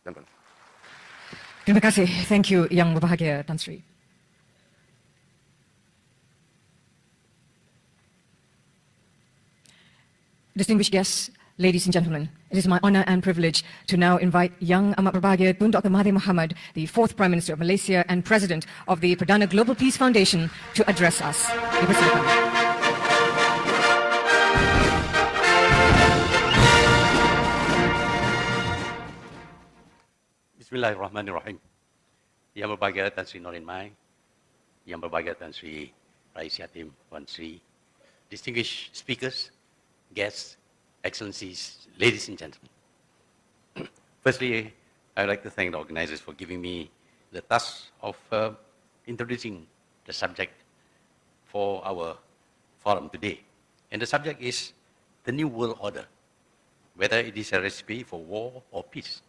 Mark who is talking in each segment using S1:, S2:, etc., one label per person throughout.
S1: Gentlemen.
S2: Terima kasih. Thank you, Yang Berbahagia Tan Sri. Distinguished guests, ladies and gentlemen, it is my honor and privilege to now invite Yang Amat Berbahagia Tun Dr Mahathir Mohamad, the fourth Prime Minister of Malaysia and President of the Perdana Global Peace Foundation, to address us. Dipersilakan.
S3: Bismillahirrahmanirrahim. Yang Berbahagia Tan Sri Norin Mai, Yang Berbahagia Tan Sri Rais Yatim Wan Sri, distinguished speakers, guests, excellencies, ladies and gentlemen. Firstly, I would like to thank the organizers for giving me the task of introducing the subject for our forum today. And the subject is the New World Order, whether it is a recipe for war or peace.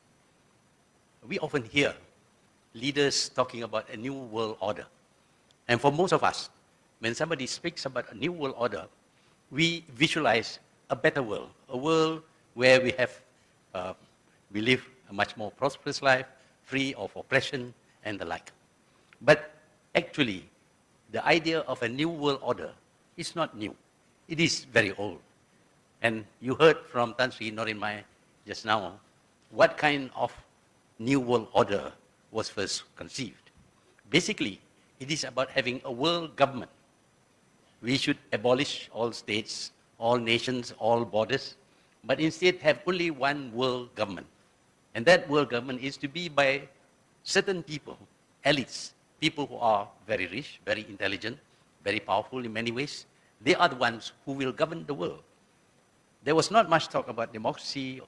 S3: We often hear leaders talking about a new world order. And for most of us, when somebody speaks about a new world order, we visualize a better world, a world where we live a much more prosperous life, free of oppression and the like. But actually, the idea of a new world order is not new. It is very old. And you heard from Tan Sri Norin Mai just now what kind of new world order was first conceived. Basically, it is about having a world government. We should abolish all states, all nations, all borders, but instead have only one world government. And that world government is to be by certain people, elites, people who are very rich, very intelligent, very powerful in many ways. They are the ones who will govern the world. There was not much talk about democracy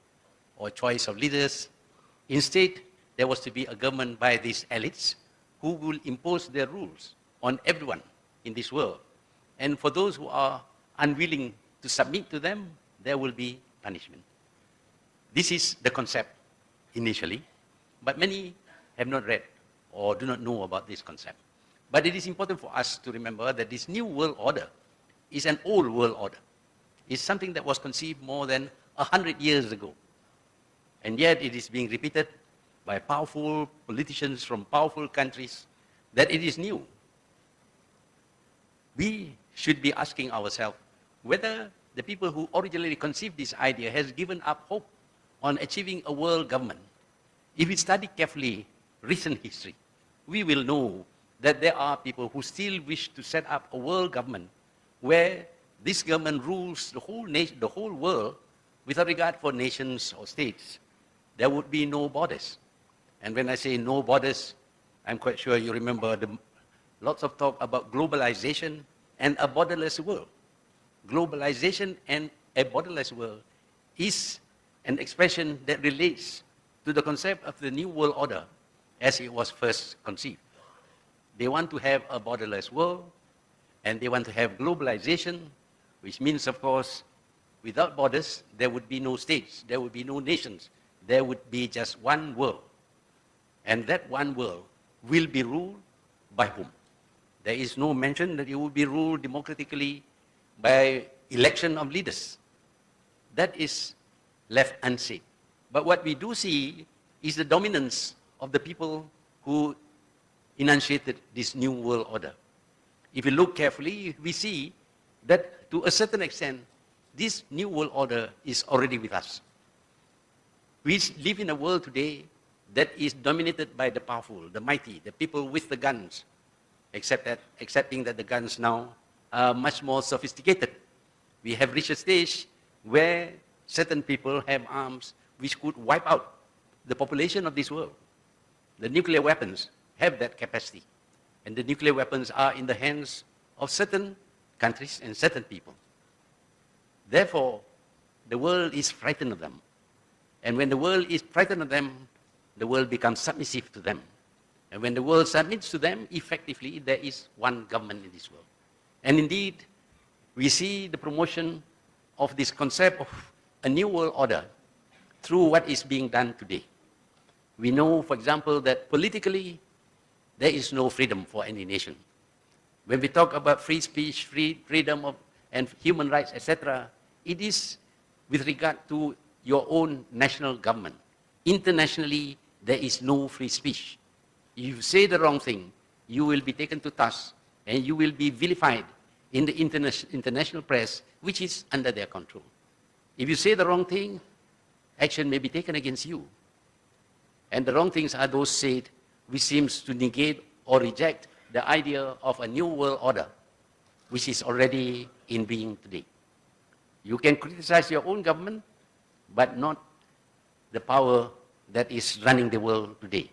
S3: or choice of leaders. Instead, there was to be a government by these elites who will impose their rules on everyone in this world. And for those who are unwilling to submit to them, there will be punishment. This is the concept initially, but many have not read or do not know about this concept. But it is important for us to remember that this new world order is an old world order. It's something that was conceived more than 100 years ago. And yet it is being repeated by powerful politicians from powerful countries that it is new. We should be asking ourselves whether the people who originally conceived this idea has given up hope on achieving a world government. If we study carefully recent history, we will know that there are people who still wish to set up a world government where this government rules the whole nation, the whole world without regard for nations or states. There would be no borders. And when I say no borders, I'm quite sure you remember lots of talk about globalization and a borderless world. Globalization and a borderless world is an expression that relates to the concept of the New World Order as it was first conceived. They want to have a borderless world, and they want to have globalization, which means, of course, without borders, there would be no states, there would be no nations, there would be just one world. And that one world will be ruled by whom? There is no mention that it will be ruled democratically by election of leaders. That is left unsaid. But what we do see is the dominance of the people who enunciated this new world order. If you look carefully, we see that to a certain extent, this new world order is already with us. We live in a world today that is dominated by the powerful, the mighty, the people with the guns, accepting that the guns now are much more sophisticated. We have reached a stage where certain people have arms which could wipe out the population of this world. The nuclear weapons have that capacity. And the nuclear weapons are in the hands of certain countries and certain people. Therefore, the world is frightened of them. And when the world is frightened of them, the world becomes submissive to them. And when the world submits to them, effectively, there is one government in this world. And indeed, we see the promotion of this concept of a new world order through what is being done today. We know, for example, that politically, there is no freedom for any nation. When we talk about free speech, freedom of, and human rights, etc., it is with regard to your own national government. Internationally, there is no free speech. If you say the wrong thing, you will be taken to task and you will be vilified in the international press, which is under their control. If you say the wrong thing, action may be taken against you. And the wrong things are those said which seems to negate or reject the idea of a new world order, which is already in being today. You can criticize your own government, but not the power that is running the world today.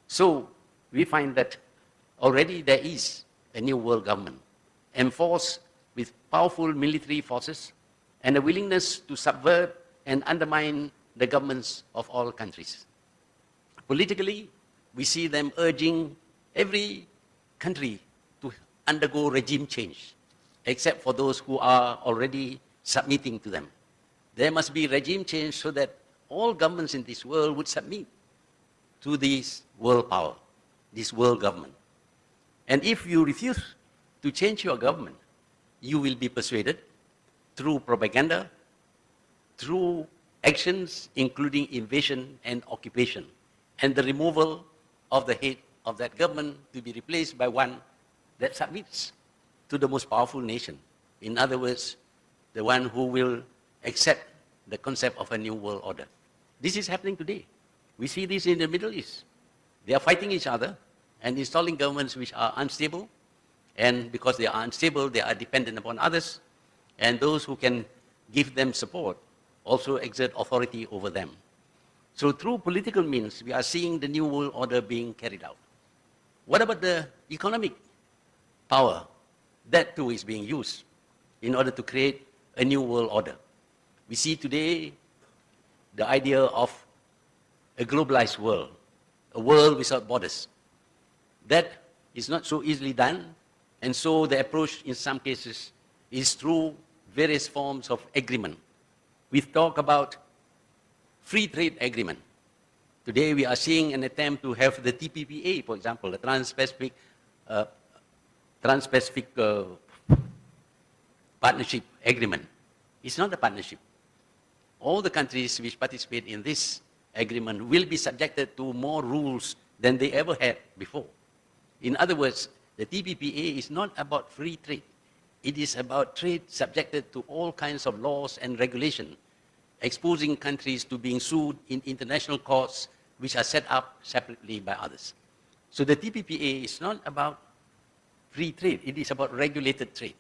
S3: So we find that already there is a new world government, enforced with powerful military forces and a willingness to subvert and undermine the governments of all countries. Politically, we see them urging every country to undergo regime change, except for those who are already submitting to them. There must be regime change so that all governments in this world would submit to this world power, this world government. And if you refuse to change your government, you will be persuaded through propaganda, through actions including invasion and occupation, and the removal of the head of that government to be replaced by one that submits to the most powerful nation. In other words, the one who will accept the concept of a new world order. This is happening today. We see this in the Middle East. They are fighting each other and installing governments which are unstable, and because they are unstable, they are dependent upon others, and those who can give them support also exert authority over them. So through political means, we are seeing the new world order being carried out. What about the economic power? That too is being used in order to create a new world order. We see today the idea of a globalized world, a world without borders. That is not so easily done, and so the approach in some cases is through various forms of agreement. We talk about free trade agreement. Today we are seeing an attempt to have the TPPA, for example, the Trans-Pacific Partnership Agreement. It's not a partnership. All the countries which participate in this agreement will be subjected to more rules than they ever had before. In other words, the TPPA is not about free trade. It is about trade subjected to all kinds of laws and regulation, exposing countries to being sued in international courts which are set up separately by others. So the TPPA is not about free trade, it is about regulated trade.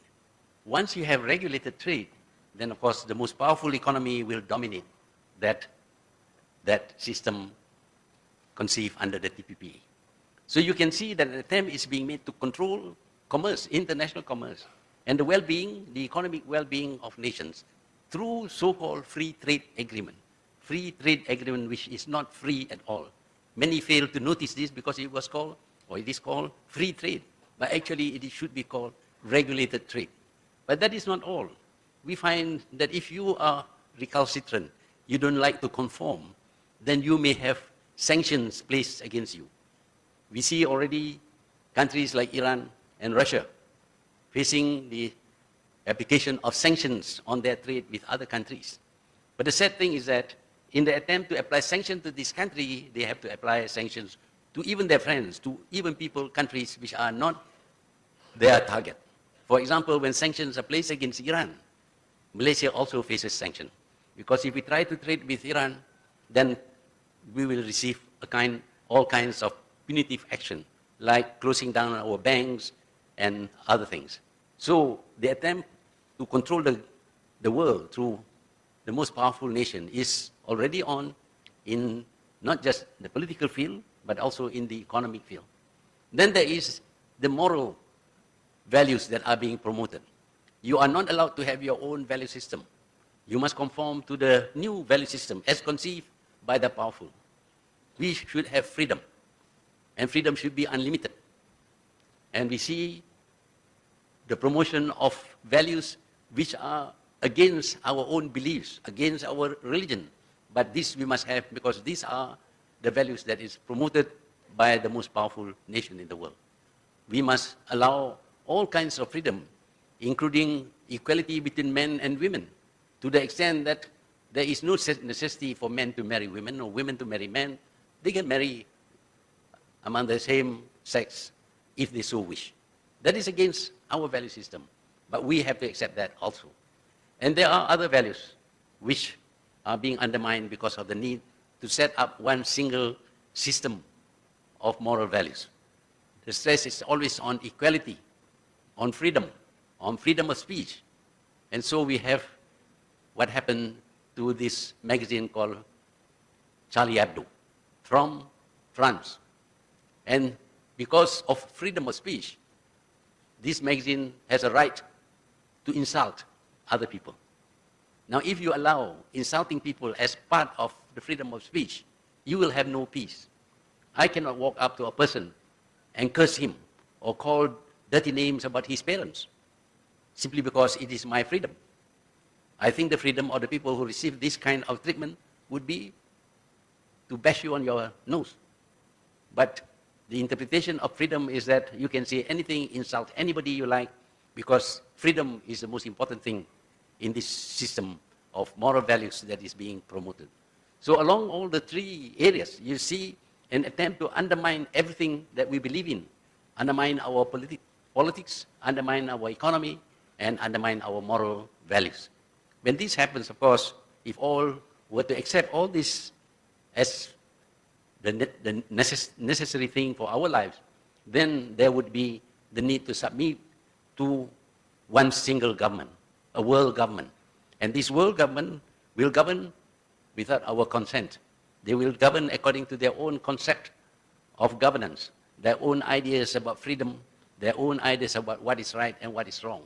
S3: Once you have regulated trade, then of course the most powerful economy will dominate that system conceived under the TPPA. So you can see that an attempt is being made to control commerce, international commerce, and the well-being, the economic well-being of nations through so-called free trade agreement. Free trade agreement which is not free at all. Many fail to notice this because it was called, or it is called free trade, but actually it should be called regulated trade. But that is not all. We find that if you are recalcitrant, you don't like to conform, then you may have sanctions placed against you. We see already countries like Iran and Russia facing the application of sanctions on their trade with other countries. But the sad thing is that in the attempt to apply sanctions to this country, they have to apply sanctions to even their friends, to even people, countries which are not their target. For example, when sanctions are placed against Iran, Malaysia also faces sanctions. Because if we try to trade with Iran, then we will receive all kinds of punitive action, like closing down our banks and other things. So the attempt to control the world through the most powerful nation is already on in not just the political field, but also in the economic field. Then there is the moral values that are being promoted. You are not allowed to have your own value system. You must conform to the new value system as conceived by the powerful. We should have freedom, and freedom should be unlimited. And we see the promotion of values which are against our own beliefs, against our religion. But this we must have because these are the values that is promoted by the most powerful nation in the world. We must allow all kinds of freedom, including equality between men and women, to the extent that there is no necessity for men to marry women or women to marry men, They can marry among the same sex if they so wish. That is against our value system, but we have to accept that also. And there are other values which are being undermined because of the need to set up one single system of moral values. The stress is always on equality, on freedom of speech. And so we have what happened to this magazine called Charlie Hebdo from France. And because of freedom of speech, this magazine has a right to insult other people. Now, if you allow insulting people as part of the freedom of speech, you will have no peace. I cannot walk up to a person and curse him or call dirty names about his parents simply because it is my freedom. I think the freedom of the people who receive this kind of treatment would be to bash you on your nose. But the interpretation of freedom is that you can say anything, insult anybody you like, because freedom is the most important thing in this system of moral values that is being promoted. So along all the three areas, you see an attempt to undermine everything that we believe in, undermine our politics, undermine our economy, and undermine our moral values. When this happens, of course, if all were to accept all this as the necessary thing for our lives, then there would be the need to submit to one single government, a world government. And this world government will govern without our consent. They will govern according to their own concept of governance, their own ideas about freedom, their own ideas about what is right and what is wrong.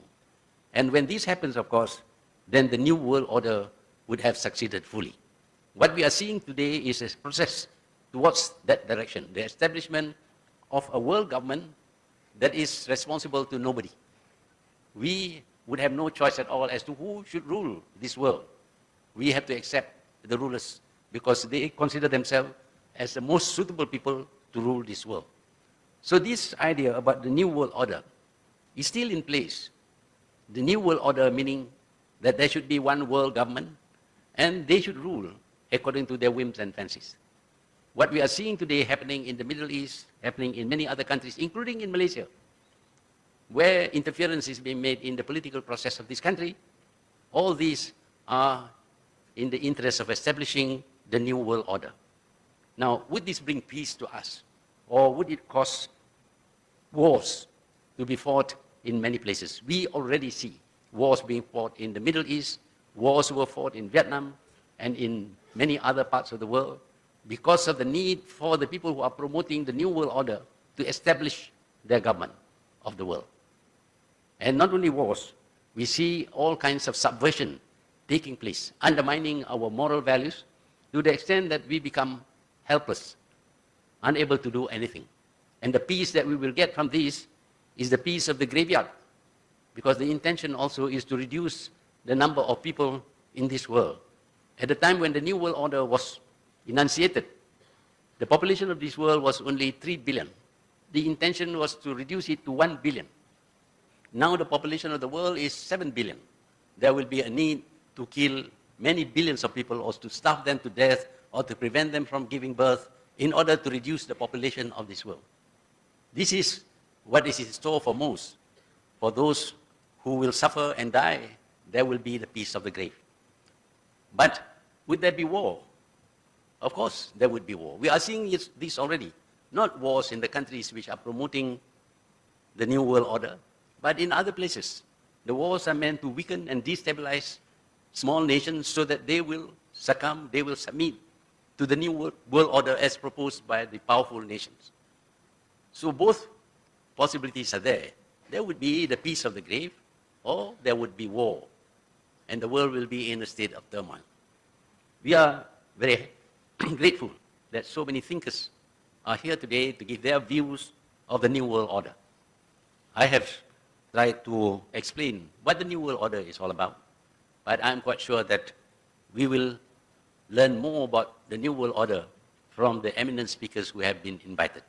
S3: And when this happens, of course, then the new world order would have succeeded fully. What we are seeing today is a process towards that direction, the establishment of a world government that is responsible to nobody. We would have no choice at all as to who should rule this world. We have to accept the rulers because they consider themselves as the most suitable people to rule this world. So this idea about the new world order is still in place. The new world order meaning that there should be one world government and they should rule according to their whims and fancies. What we are seeing today happening in the Middle East, happening in many other countries, including in Malaysia, where interference is being made in the political process of this country, all these are in the interest of establishing the new world order. Now, would this bring peace to us? Or would it cause wars to be fought in many places? We already see wars being fought in the Middle East, wars were fought in Vietnam, and in many other parts of the world, because of the need for the people who are promoting the new world order to establish their government of the world. And not only wars, we see all kinds of subversion taking place, undermining our moral values to the extent that we become helpless, unable to do anything. And the peace that we will get from this is the peace of the graveyard, because the intention also is to reduce the number of people in this world. At the time when the New World Order was enunciated, the population of this world was only 3 billion. The intention was to reduce it to 1 billion. Now the population of the world is 7 billion. There will be a need to kill many billions of people or to starve them to death or to prevent them from giving birth in order to reduce the population of this world. This is what is in store for most. For those who will suffer and die, there will be the peace of the grave. But would there be war? Of course, there would be war. We are seeing this already. Not wars in the countries which are promoting the New World Order, but in other places. The wars are meant to weaken and destabilize small nations so that they will succumb, they will submit to the New World Order as proposed by the powerful nations. So both possibilities are there. There would be the peace of the grave, or there would be war, and the world will be in a state of turmoil. We are very grateful that so many thinkers are here today to give their views of the New World Order. I have tried to explain what the New World Order is all about, but I'm quite sure that we will learn more about the New World Order from the eminent speakers who have been invited.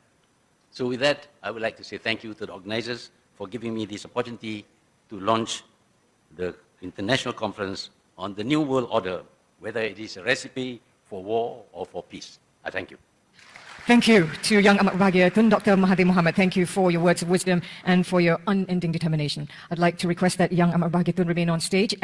S3: So with that, I would like to say thank you to the organizers for giving me this opportunity to launch the international conference on the New World Order, whether it is a recipe for war or for peace. I thank you.
S2: Thank you to Yang Amat Berbahagia Tun Dr Mahathir Mohamad. Thank you for your words of wisdom and for your unending determination. I'd like to request that Yang Amat Berbahagia Tun remain on stage.